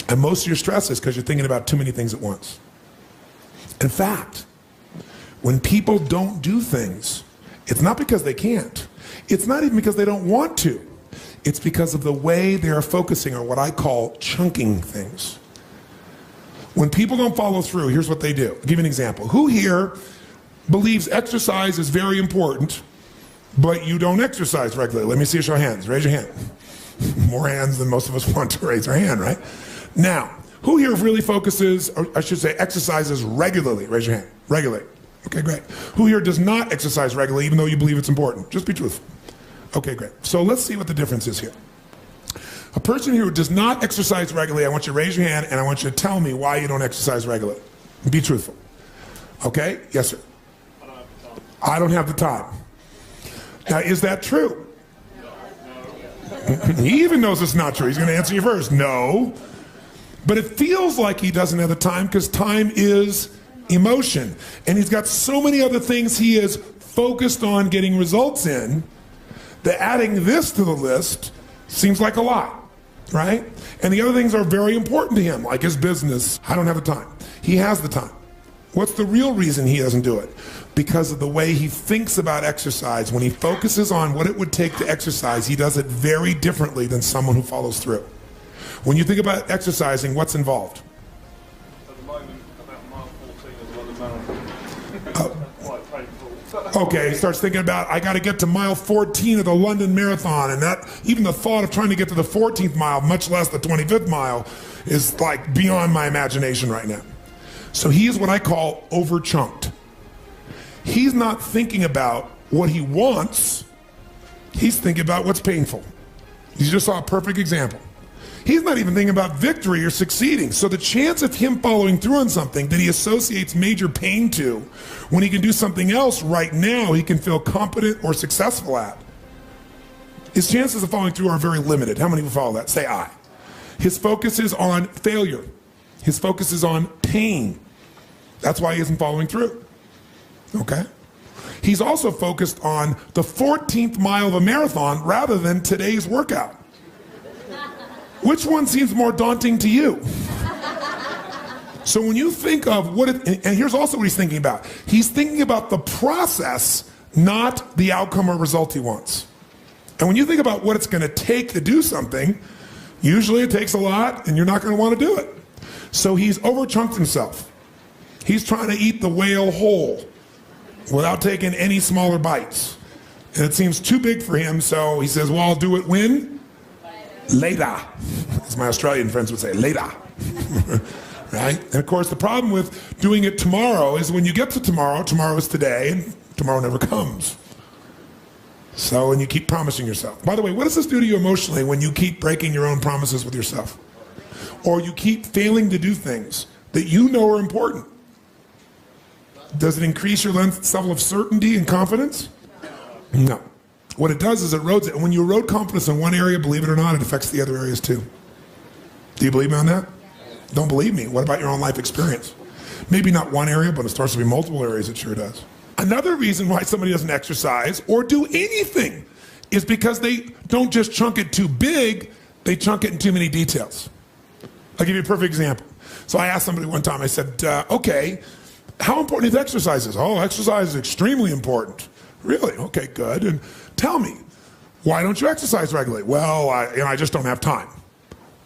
And most of your stress is because you're thinking about too many things at once. In fact, when people don't do things, it's not because they can't. It's not even because they don't want to. It's because of the way they are focusing on what I call chunking things. When people don't follow through, here's what they do. I'll give you an example. Who here believes exercise is very important, but you don't exercise regularly? Let me see a show of hands. Raise your hand. More hands than most of us want to raise our hand, right? Now, who here really focuses, or I should say exercises regularly? Raise your hand. Regularly. Okay, great. Who here does not exercise regularly even though you believe it's important? Just be truthful. Okay, great. So let's see what the difference is here. A person who does not exercise regularly, I want you to raise your hand and I want you to tell me why you don't exercise regularly. Be truthful. Okay? Yes, sir. I don't have the time. Now, is that true? He even knows it's not true. He's going to answer you first. No. But it feels like he doesn't have the time because time is emotion. And he's got so many other things he is focused on getting results in that adding this to the list seems like a lot, right? And the other things are very important to him, like his business. I don't have the time. He has the time. What's the real reason he doesn't do it? Because of the way he thinks about exercise. When he focuses on what it would take to exercise, he does it very differently than someone who follows through. When you think about exercising, what's involved? At the moment, about mile 14 is another marathon. Quite painful. Okay, he starts thinking about, I got to get to mile 14 of the London Marathon, and that even the thought of trying to get to the 14th mile, much less the 25th mile, is like beyond my imagination right now. So he is what I call over-chunked. He's not thinking about what he wants, he's thinking about what's painful. You just saw a perfect example. He's not even thinking about victory or succeeding. So the chance of him following through on something that he associates major pain to, when he can do something else right now he can feel competent or successful at, his chances of following through are very limited. How many will follow that? Say I. His focus is on failure. His focus is on pain. That's why he isn't following through. Okay? He's also focused on the 14th mile of a marathon rather than today's workout. Which one seems more daunting to you? So when you think of what it, and here's also what he's thinking about. He's thinking about the process, not the outcome or result he wants. And when you think about what it's going to take to do something, usually it takes a lot and you're not going to want to do it. So he's overchunked himself. He's trying to eat the whale whole without taking any smaller bites. And it seems too big for him, so he says, well, I'll do it when? Later. As my Australian friends would say, later. Right? And of course, the problem with doing it tomorrow is when you get to tomorrow, tomorrow is today, and tomorrow never comes. So, and you keep promising yourself. By the way, what does this do to you emotionally when you keep breaking your own promises with yourself? Or you keep failing to do things that you know are important? Does it increase your level of certainty and confidence? No. What it does is it erodes it. And when you erode confidence in one area, believe it or not, it affects the other areas too. Do you believe me on that? Don't believe me. What about your own life experience? Maybe not one area, but it starts to be multiple areas. It sure does. Another reason why somebody doesn't exercise or do anything is because they don't just chunk it too big, they chunk it in too many details. I'll give you a perfect example. So I asked somebody one time, I said, okay, how important is exercise? Oh, exercise is extremely important. Really? Okay, good. And tell me, why don't you exercise regularly? Well, I just don't have time.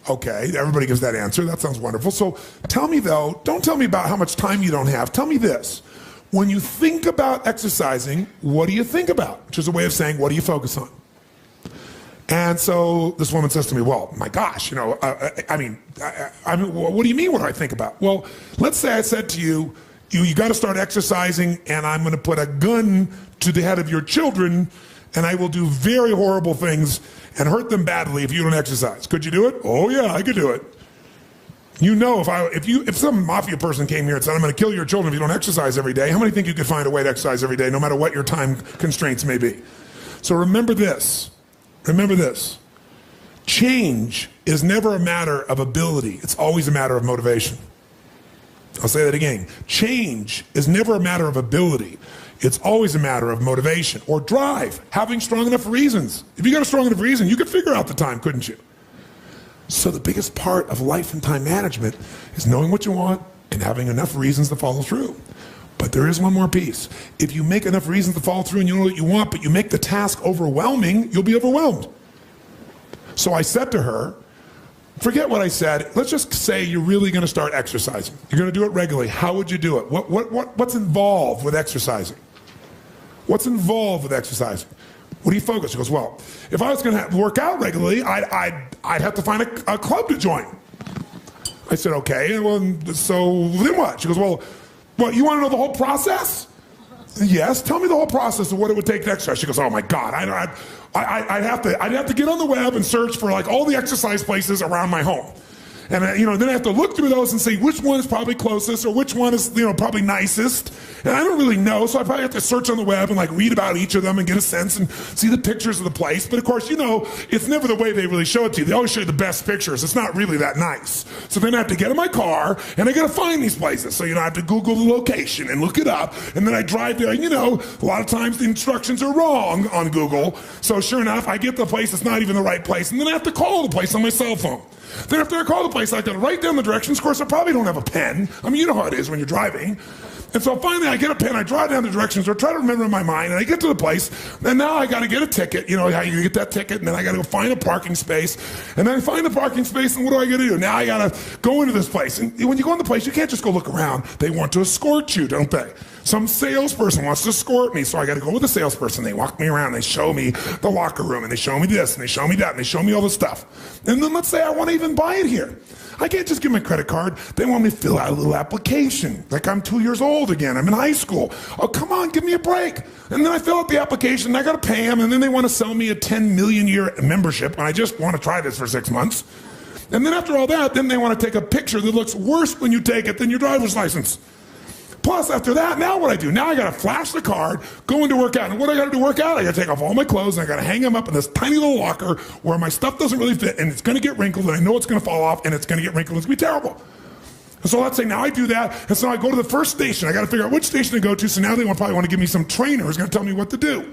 Okay, everybody gives that answer. That sounds wonderful. So tell me though, don't tell me about how much time you don't have. Tell me this. When you think about exercising, what do you think about? Which is a way of saying, what do you focus on? And so this woman says to me, well, my gosh, I mean, what do you mean what do I think about? Well, let's say I said to you, you got to start exercising and I'm going to put a gun to the head of your children and I will do very horrible things and hurt them badly if you don't exercise. Could you do it? Oh yeah, I could do it. You know, if some mafia person came here and said, I'm going to kill your children if you don't exercise every day, how many think you could find a way to exercise every day, no matter what your time constraints may be? So remember this. Remember this. Change is never a matter of ability. It's always a matter of motivation. I'll say that again. Change is never a matter of ability. It's always a matter of motivation or drive, having strong enough reasons. If you got a strong enough reason, you could figure out the time, couldn't you? So the biggest part of life and time management is knowing what you want and having enough reasons to follow through. But there is one more piece. If you make enough reasons to follow through and you know what you want, but you make the task overwhelming, you'll be overwhelmed. So I said to her, forget what I said. Let's just say you're really going to start exercising. You're going to do it regularly. How would you do it? What's involved with exercising? What's involved with exercising? What do you focus? She goes, well, if I was going to work out regularly, I'd have to find a club to join. I said, okay, well, so then what? She goes, well, you want to know the whole process? Yes, tell me the whole process of what it would take to exercise. She goes, oh my God, I'd have to get on the web and search for like all the exercise places around my home. And then I have to look through those and see which one is probably closest or which one is probably nicest. And I don't really know, so I probably have to search on the web and like read about each of them and get a sense and see the pictures of the place. But of course, it's never the way they really show it to you. They always show you the best pictures. It's not really that nice. So then I have to get in my car and I got to find these places. So I have to Google the location and look it up. And then I drive there. A lot of times the instructions are wrong on Google. So sure enough, I get the place that's not even the right place. And then I have to call the place on my cell phone. Then after I call the place, I got to write down the directions. Of course, I probably don't have a pen. I mean, you know how it is when you're driving. And so finally I get a pen, I draw down the directions, or try to remember in my mind, and I get to the place, and now I got to get a ticket. You know how you get that ticket, and then I got to go find a parking space. And then I find the parking space, and what do I got to do? Now I got to go into this place. And when you go in the place, you can't just go look around. They want to escort you, don't they? Some salesperson wants to escort me, so I got to go with the salesperson. They walk me around, they show me the locker room, and they show me this, and they show me that, and they show me all the stuff. And then let's say I want to even buy it here. I can't just give my credit card. They want me to fill out a little application. Like I'm 2 years old again. I'm in high school. Oh, come on, give me a break. And then I fill out the application, and I got to pay them, and then they want to sell me a 10 million year membership, and I just want to try this for 6 months. And then after all that, then they want to take a picture that looks worse when you take it than your driver's license. Plus, after that, now what I do? Now I got to flash the card, go into work out. And what I got to do to work out? I got to take off all my clothes, and I got to hang them up in this tiny little locker where my stuff doesn't really fit, and it's going to get wrinkled, and I know it's going to fall off, and it's going to get wrinkled, and it's going to be terrible. And so let's say now I do that, and so I go to the first station. I got to figure out which station to go to, so now they probably want to give me some trainer who's going to tell me what to do.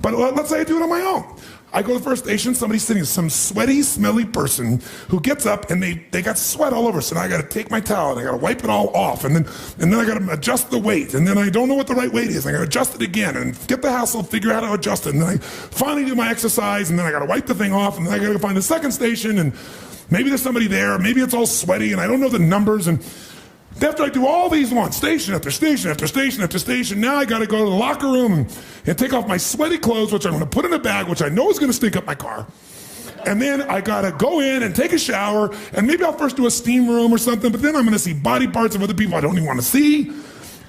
But let's say I do it on my own. I go to the first station, somebody's sitting, some sweaty, smelly person who gets up and they got sweat all over. So now I got to take my towel and I got to wipe it all off. And then I got to adjust the weight. And then I don't know what the right weight is. I got to adjust it again and get the hassle, figure out how to adjust it. And then I finally do my exercise and then I got to wipe the thing off. And then I got to find the second station and maybe there's somebody there. Maybe it's all sweaty and I don't know the numbers. And after I do all these ones, station after station after station after station, now I got to go to the locker room and take off my sweaty clothes, which I'm going to put in a bag, which I know is going to stink up my car. And then I got to go in and take a shower, and maybe I'll first do a steam room or something, but then I'm going to see body parts of other people I don't even want to see.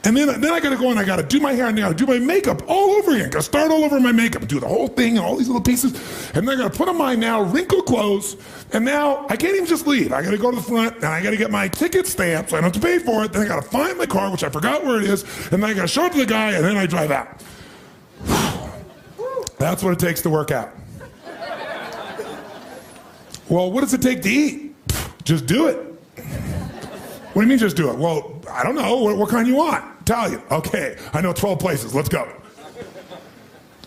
And then I got to go and I got to do my hair and I got to do my makeup all over again. Got to start all over my makeup and do the whole thing and all these little pieces. And then I got to put on my now wrinkled clothes. And now I can't even just leave. I got to go to the front and I got to get my ticket stamped so I don't have to pay for it. Then I got to find my car, which I forgot where it is. And then I got to show it to the guy and then I drive out. That's what it takes to work out. Well, what does it take to eat? Just do it. What do you mean just do it? Well, I don't know. What kind you want? Italian. Okay, I know 12 places. Let's go.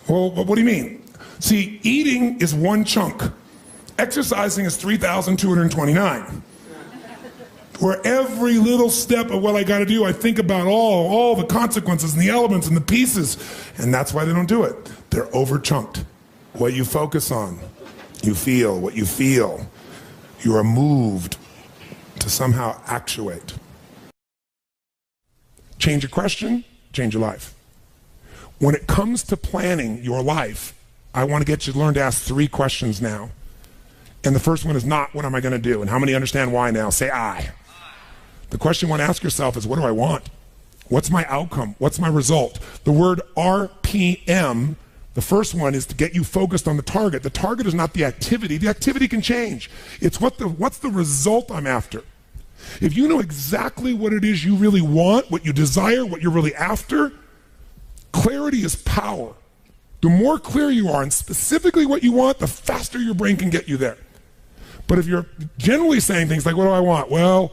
Well, what do you mean? See, eating is one chunk. Exercising is 3,229. Where every little step of what I got to do, I think about all the consequences and the elements and the pieces. And that's why they don't do it. They're over-chunked. What you focus on, you feel. What you feel, you are moved to somehow actuate. Change your question, change your life. When it comes to planning your life, I want to get you to learn to ask 3 questions now. And the first one is not, what am I going to do? And how many understand why now? Say I. The question you want to ask yourself is, what do I want? What's my outcome? What's my result? The word RPM, the first one, is to get you focused on the target. The target is not the activity. The activity can change. It's what's the result I'm after. If you know exactly what it is you really want, what you desire, what you're really after, clarity is power. The more clear you are on specifically what you want, the faster your brain can get you there. But if you're generally saying things like, what do I want? Well,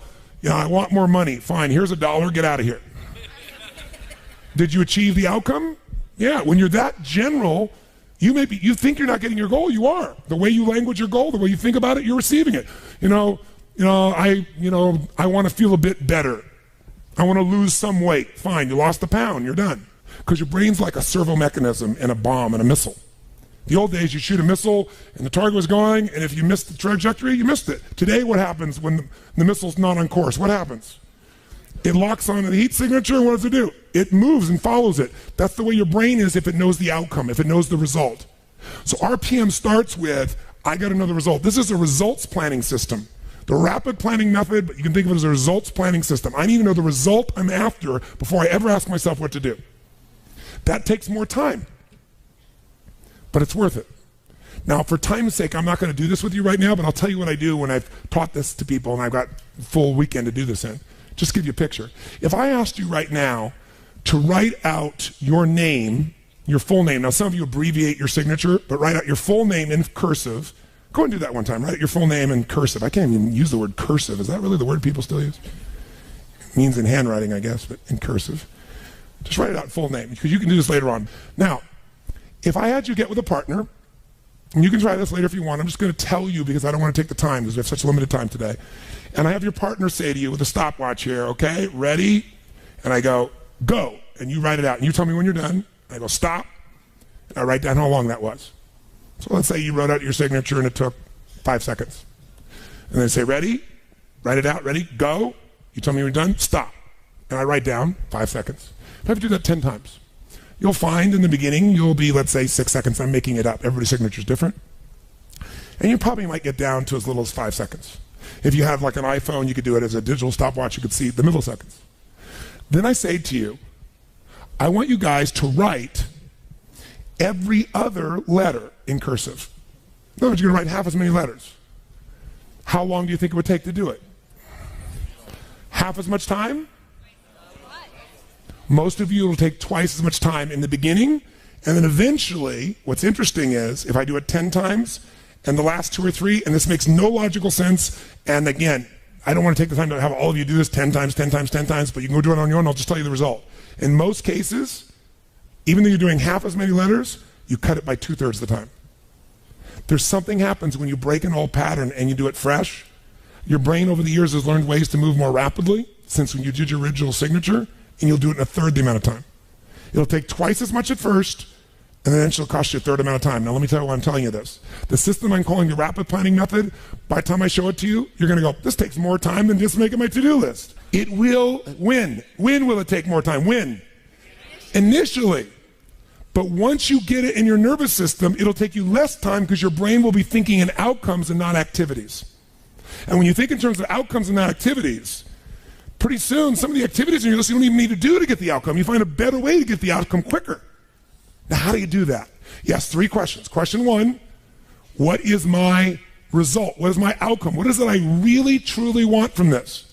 I want more money. Fine, here's $1, get out of here. Did you achieve the outcome? Yeah, when you're that general, You think you're not getting your goal, you are. The way you language your goal, the way you think about it, you're receiving it. I want to feel a bit better. I want to lose some weight. Fine, you lost a pound, you're done. Because your brain's like a servo mechanism in a bomb and a missile. The old days, you shoot a missile and the target was going, and if you missed the trajectory, you missed it. Today, what happens when the missile's not on course? What happens? It locks on the heat signature, and what does it do? It moves and follows it. That's the way your brain is if it knows the outcome, if it knows the result. So RPM starts with, I got another result. This is a results planning system. The rapid planning method, but you can think of it as a results planning system. I need to know the result I'm after before I ever ask myself what to do. That takes more time, but it's worth it. Now, for time's sake, I'm not going to do this with you right now, but I'll tell you what I do when I've taught this to people and I've got a full weekend to do this in. Just give you a picture. If I asked you right now to write out your name, your full name. Now, some of you abbreviate your signature, but write out your full name in cursive. Go and do that one time. Write out your full name in cursive. I can't even use the word cursive. Is that really the word people still use? It means in handwriting, I guess, but in cursive. Just write it out full name, because you can do this later on. Now, if I had you get with a partner, and you can try this later if you want. I'm just going to tell you because I don't want to take the time because we have such limited time today. And I have your partner say to you with a stopwatch here, okay, ready? And I go, go. And you write it out. And you tell me when you're done. I go, stop. And I write down how long that was. So let's say you wrote out your signature and it took 5 seconds. And then I say, ready? Write it out. Ready? Go. You tell me when you're done. Stop. And I write down 5 seconds. If I have to do that 10 times, you'll find in the beginning, you'll be, let's say, 6 seconds. I'm making it up. Everybody's signature is different. And you probably might get down to as little as 5 seconds. If you have like an iPhone, you could do it as a digital stopwatch. You could see the milliseconds. Then I say to you, I want you guys to write every other letter in cursive. In other words, you're going to write half as many letters. How long do you think it would take to do it? Half as much time? Most of you, it'll take twice as much time in the beginning, and then eventually, what's interesting is, if I do it 10 times, and the last 2 or 3, and this makes no logical sense, and again, I don't want to take the time to have all of you do this 10 times, 10 times, 10 times, but you can go do it on your own, I'll just tell you the result. In most cases, even though you're doing half as many letters, you cut it by 2/3 the time. There's something happens when you break an old pattern and you do it fresh. Your brain over the years has learned ways to move more rapidly since when you did your original signature, and you'll do it in 1/3 the amount of time. It'll take twice as much at first, and then it'll cost you 1/3 amount of time. Now let me tell you why I'm telling you this. The system I'm calling the rapid planning method, by the time I show it to you, you're going to go, this takes more time than just making my to-do list. It will win. When will it take more time? When? Initially. But once you get it in your nervous system, it'll take you less time because your brain will be thinking in outcomes and not activities. And when you think in terms of outcomes and not activities, pretty soon, some of the activities in your list you don't even need to do to get the outcome. You find a better way to get the outcome quicker. Now, how do you do that? Yes, 3 questions. Question 1, what is my result? What is my outcome? What is it I really, truly want from this?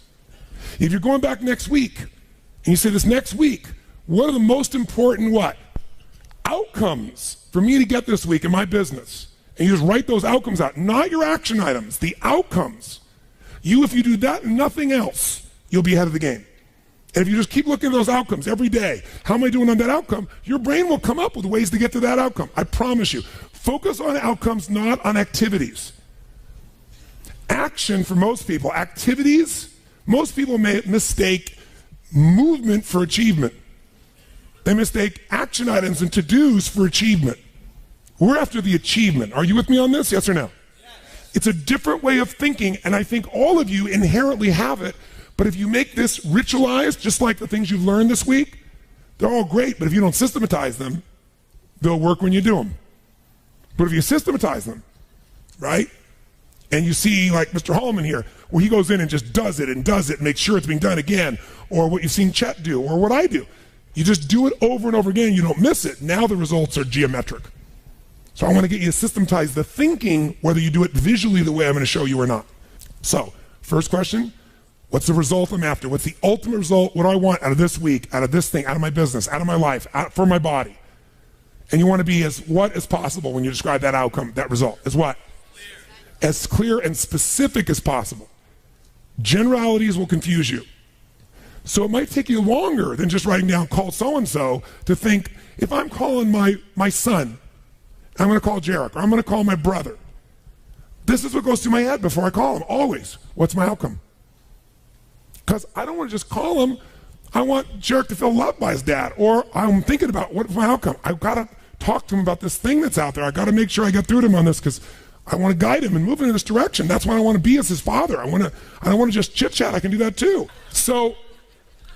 If you're going back next week, and you say this next week, what are the most important what? Outcomes for me to get this week in my business? And you just write those outcomes out, not your action items, the outcomes. If you do that and nothing else, you'll be ahead of the game. And if you just keep looking at those outcomes every day, how am I doing on that outcome? Your brain will come up with ways to get to that outcome. I promise you. Focus on outcomes, not on activities. Action for most people, activities, most people may mistake movement for achievement. They mistake action items and to-dos for achievement. We're after the achievement. Are you with me on this? Yes or no? Yes. It's a different way of thinking, and I think all of you inherently have it. But if you make this ritualized, just like the things you've learned this week, they're all great, but if you don't systematize them, they'll work when you do them. But if you systematize them, right, and you see like Mr. Hallman here, where he goes in and just does it and makes sure it's being done again, or what you've seen Chet do, or what I do. You just do it over and over again, you don't miss it. Now the results are geometric. So I want to get you to systematize the thinking, whether you do it visually the way I'm going to show you or not. So, first question. What's the result I'm after? What's the ultimate result? What do I want out of this week, out of this thing, out of my business, out of my life, for my body? And you want to be as what as possible when you describe that outcome, that result. As what? Clear. As clear and specific as possible. Generalities will confuse you. So it might take you longer than just writing down call so-and-so to think, if I'm calling my son I'm going to call Jarek, or I'm going to call my brother. This is what goes through my head before I call him, always. What's my outcome? Because I don't want to just call him. I want Jarek to feel loved by his dad. Or I'm thinking about what's my outcome. I've got to talk to him about this thing that's out there. I've got to make sure I get through to him on this because I want to guide him and move him in this direction. That's what I want to be as his father. I don't want to just chit chat. I can do that too. So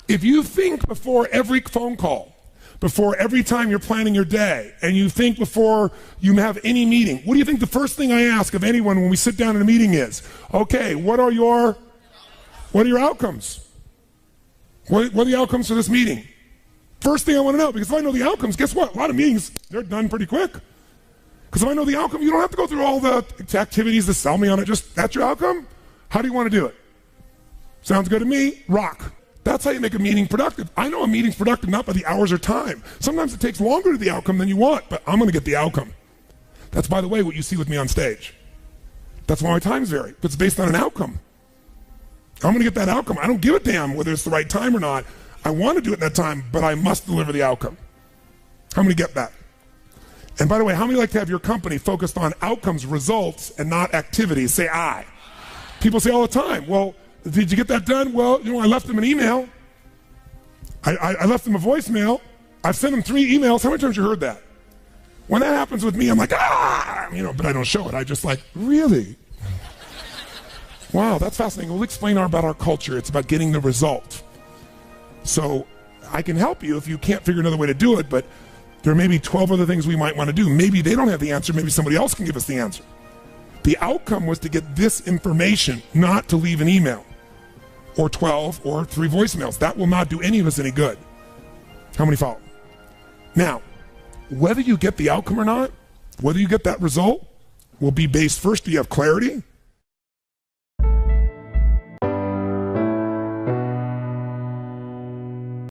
if you think before every phone call, before every time you're planning your day, and you think before you have any meeting, what do you think the first thing I ask of anyone when we sit down in a meeting is? Okay, what are your outcomes? What are the outcomes for this meeting? First thing I want to know, because if I know the outcomes, guess what? A lot of meetings, they're done pretty quick. Because if I know the outcome, you don't have to go through all the activities to sell me on it. Just, that's your outcome? How do you want to do it? Sounds good to me. Rock. That's how you make a meeting productive. I know a meeting's productive not by the hours or time. Sometimes it takes longer to the outcome than you want, but I'm going to get the outcome. That's, by the way, what you see with me on stage. That's why my times vary. It's based on an outcome. I'm going to get that outcome. I don't give a damn whether it's the right time or not. I want to do it in that time, but I must deliver the outcome. How many get that? And by the way, how many like to have your company focused on outcomes, results, and not activities? Say I. People say all the time, well, did you get that done? Well, I left them an email. I left them a voicemail. I've sent them 3 emails. How many times have you heard that? When that happens with me, I'm like, but I don't show it. I just like, really? Wow, that's fascinating. We'll explain about our culture. It's about getting the result. So I can help you if you can't figure another way to do it, but there may be 12 other things we might want to do. Maybe they don't have the answer. Maybe somebody else can give us the answer. The outcome was to get this information, not to leave an email or 12 or 3 voicemails. That will not do any of us any good. How many follow? Now, whether you get the outcome or not, whether you get that result, will be based first, do you have clarity?